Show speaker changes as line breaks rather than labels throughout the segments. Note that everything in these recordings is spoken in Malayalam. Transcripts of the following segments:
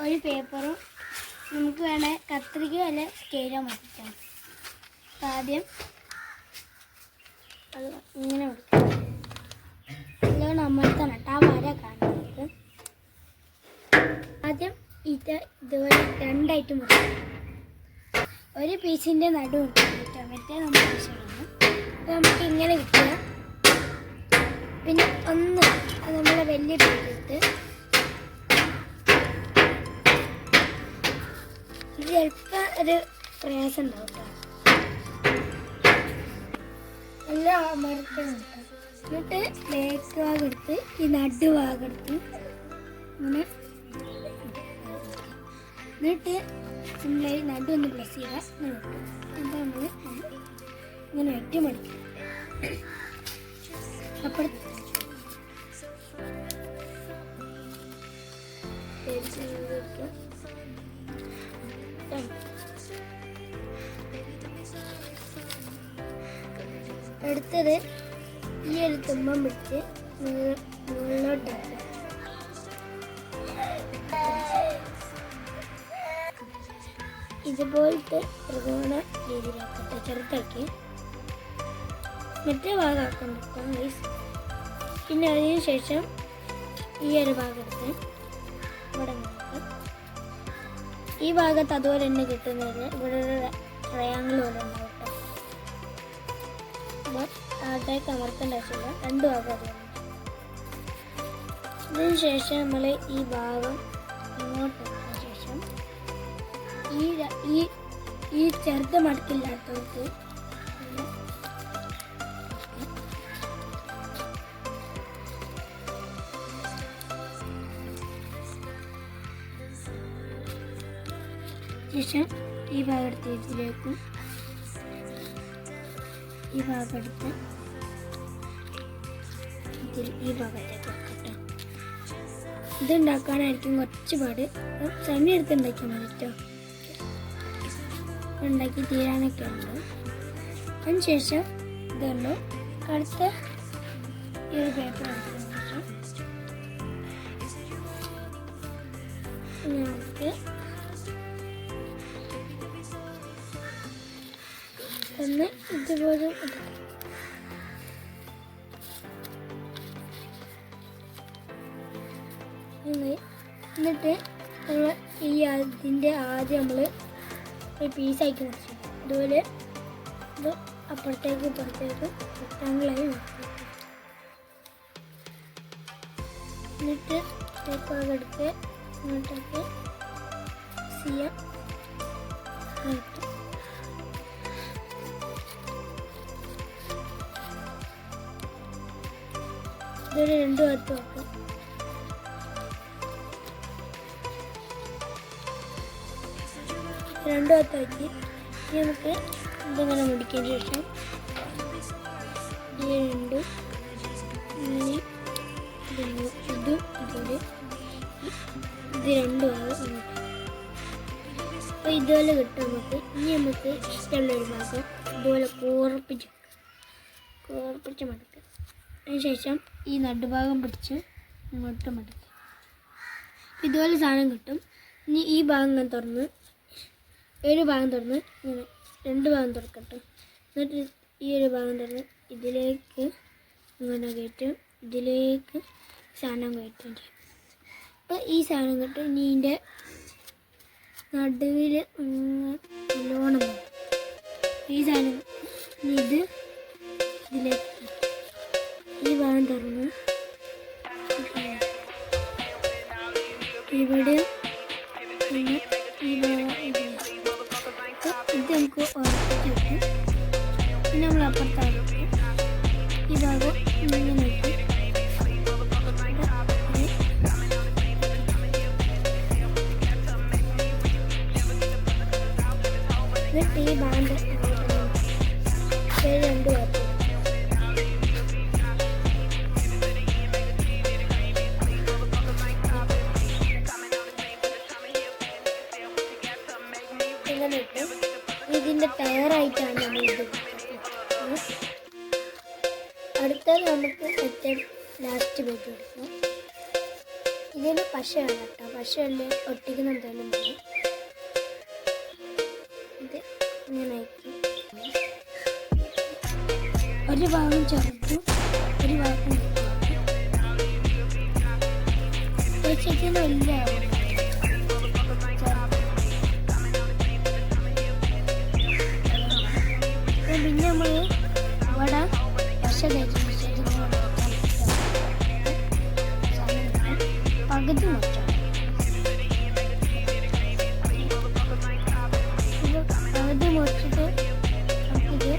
ഒരു പേപ്പറും നമുക്ക് വേണേൽ കത്രികയോ അല്ലെ സ്കെയിലോ മാറ്റാം. ആദ്യം അത് ഇങ്ങനെ കൊടുക്കാം. നല്ലോണം അമർത്തണം കേട്ടോ, ആ വര കാണുന്നത്. ആദ്യം ഇതുപോലെ രണ്ടായിട്ട് മുറിക്കാം. ഒരു പീസിൻ്റെ നടുവുണ്ട് കേട്ടോ, മറ്റേ നമ്മൾ ആവശ്യമാണ്. അപ്പോൾ നമുക്ക് ഇങ്ങനെ കിട്ടുക. പിന്നെ ഒന്ന് അത് നമ്മളെ വലിയ പീസെടുത്ത് ഇത് ചിലപ്പോൾ ഒരു പ്രയാസം ഉണ്ടാവും കേട്ടോ. എല്ലാം അമർത്തണം കേട്ടോ. എന്നിട്ട് ബാക്ക് ഭാഗം എടുത്ത് ഈ നടുഭാഗം എടുത്ത് ഇങ്ങനെ എന്നിട്ട് നമ്മൾ ഈ നടു ഒന്ന് പ്ലസ് ചെയ്യുക. ഇങ്ങനെ കിട്ടും. എന്നിട്ട് നമ്മൾ ഇങ്ങനെ വെട്ടി മടിക്കും. അപ്പോൾ അടുത്തത് ഈ ഒരു തുമ്പം പിടിച്ച് മുകളിലോട്ടാക്കുക. ഇതുപോലത്തെ ത്രികോണ രീതിയിലാക്കട്ടെ, ചെറുതാക്കി മറ്റേ ഭാഗമാക്കാൻ പറ്റാം ഗൈസ്. പിന്നെ അതിന് ശേഷം ഈ ഒരു ഭാഗത്ത് ഇവിടെ നോക്കാം. ഈ ഭാഗത്ത് അതുപോലെ തന്നെ കിട്ടുന്നത് ഇവിടെ ഒരു ട്രയാങ്കിൾ പോലെ ഉണ്ടാവും കേട്ടോ. അപ്പോൾ താഴത്തേക്ക് അമർത്തേണ്ട ആവശ്യമില്ല, രണ്ട് ഭാഗം അതുപോലെ. ഇതിന് ശേഷം നമ്മൾ ഈ ഭാഗം ഇങ്ങോട്ട് വെച്ചതിന് ശേഷം ഈ ചെറുത് മടക്കില്ലാത്തവർക്ക് ശേഷം ഈ ഭാഗം എടുത്ത് ഇതിലേക്കും ഈ ഭാഗം എടുത്ത് ഈ ഭാഗത്തേക്ക് വെക്കട്ടെ. ഇതുണ്ടാക്കാനായിരിക്കും കുറച്ച് പാട്. സമയം എടുത്ത് ഉണ്ടാക്കിയാൽ മതി കേട്ടോ. ഉണ്ടാക്കി തീരാനൊക്കെ ഉണ്ട്. അതിനുശേഷം ഇതുണ്ടോ അടുത്ത ഈ ഒരു പേപ്പർ എടുത്തതിന് ശേഷം നമുക്ക് ഒന്ന് ഇതുപോലെ എന്നിട്ട് നമ്മൾ ഇതിൻ്റെ ആദ്യം നമ്മൾ ഒരു പീസാക്കി മുറിച്ചു. അതുപോലെ ഇത് അപ്പുറത്തേക്ക് ഇപ്പുറത്തേക്ക് റെക്ടാങ്കിളായി മുറിച്ചു. എന്നിട്ട് ഭാഗം എടുത്ത് ഇങ്ങോട്ടേക്ക് ചെയ്യാം. ഇതൊരു രണ്ടു ഭാഗത്ത് വെക്കാം. രണ്ടു ഭാഗത്താക്കി നമുക്ക് ഇതിങ്ങനെ മുടിക്കതിന് ശേഷം ഈ രണ്ടും ഇങ്ങനെ ഇതും ഇതുപോലെ ഇത് രണ്ടും അപ്പോൾ ഇതുപോലെ കിട്ടും നമുക്ക്. ഇനി നമുക്ക് ഇഷ്ടമുള്ളൊരു ഭാഗം ഇതുപോലെ കോർപ്പിച്ച് മടക്കുക. അതിനുശേഷം ഈ നടുഭാഗം പിടിച്ച് ഇങ്ങോട്ട് മടക്കുക. ഇതുപോലെ സാധനം കിട്ടും. ഇനി ഈ ഭാഗം ഞാൻ തുറന്ന് ഒരു ഭാഗം തുറന്ന് ഇങ്ങനെ രണ്ട് ഭാഗം തുറക്കട്ടെ. എന്നിട്ട് ഈ ഒരു ഭാഗം തുറന്ന് ഇതിലേക്ക് ഇങ്ങനെ കയറ്റും, ഇതിലേക്ക് സാധനം കയറ്റും ചെയ്യും. അപ്പോൾ ഈ സാധനം കിട്ടും. ഇനി ഇതിൻ്റെ നടുവിൽ നല്ലോണം ഈ സാധനം ഇത് ഇതിലേക്ക് ഈ ഭാഗം തുറന്ന് ഇവിടെ പിന്നെ ഈ ഭാഗം ഇത് നമുക്ക് ഉറപ്പിച്ച് കിട്ടും. പിന്നെ നമ്മൾ അപ്പുറത്താകും ഈ ഭാഗം ഇങ്ങനെ ഇട്ട് എന്നിട്ട് ഈ ബാൻഡ് രണ്ട് ഭാഗത്ത് ഇതിൻ്റെ ടയറായിട്ടാണ് നമ്മൾ ഇത്. അടുത്തത് നമുക്ക് ഏറ്റവും ലാസ്റ്റ് പേജ് കൊടുക്കാം. ഇതിന് പശയാണ് കേട്ടോ. പശയല്ലേ ഒട്ടിക്കുന്ന എന്തെങ്കിലും മതി. ഇത് ഇങ്ങനെ ആക്കി ഒരു ഭാഗം ചെറുതും ഒരു ഭാഗം ചേച്ചിന് വലിയ പിന്നെ നമ്മൾ ഇവിടെ പശ തേച്ച് പകുതി മുറിച്ചാണ്. പകുതി മുറിച്ചിട്ട് നമുക്കിത്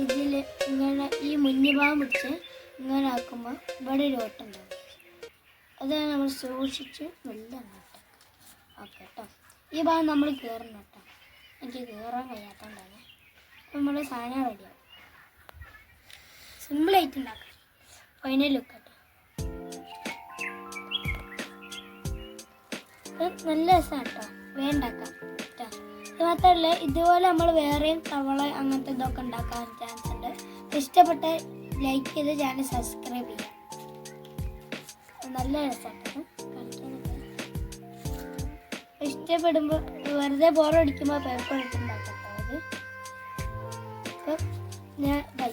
ഇതിൽ ഇങ്ങനെ ഈ മുന്നിഭാഗം പിടിച്ച് ഇങ്ങനെ ആക്കുമ്പോൾ ഇവിടെ ഒരു ഓട്ടുണ്ടാവും. അതാണ് നമ്മൾ സൂക്ഷിച്ച് വെള്ളം അങ്ങോട്ട് ഓക്കെ കേട്ടോ. ഈ ഭാഗം നമ്മൾ കയറണം കേട്ടോ. എനിക്ക് കയറാൻ കഴിയാത്തതുകൊണ്ടാണ്. നമ്മൾ സാധനം റെഡിയാവും. സിമ്പിളായിട്ട് ഉണ്ടാക്കാം. ഫൈനൽ ലുക്ക് കേട്ടോ. നല്ല രസമാണ് കേട്ടോ. വേണ്ടാക്കാം കേട്ടോ. ഇത് മാത്രമല്ല, ഇതുപോലെ നമ്മൾ വേറെയും തവള അങ്ങനത്തെ ഇതൊക്കെ ഉണ്ടാക്കാൻ ചാൻസ് ഉണ്ട്. ഇഷ്ടപ്പെട്ട ലൈക്ക് ചെയ്ത് ചാനൽ സബ്സ്ക്രൈബ് ചെയ്യാം. നല്ല രസമാണ് കളിക്കാനൊക്കെ. ഇഷ്ടപ്പെടുമ്പോൾ വെറുതെ ബോറടിക്കുമ്പോൾ പേപ്പർ ഇട്ടുണ്ടാക്കാം കേട്ടോ. അത് ഞാൻ ബൈ.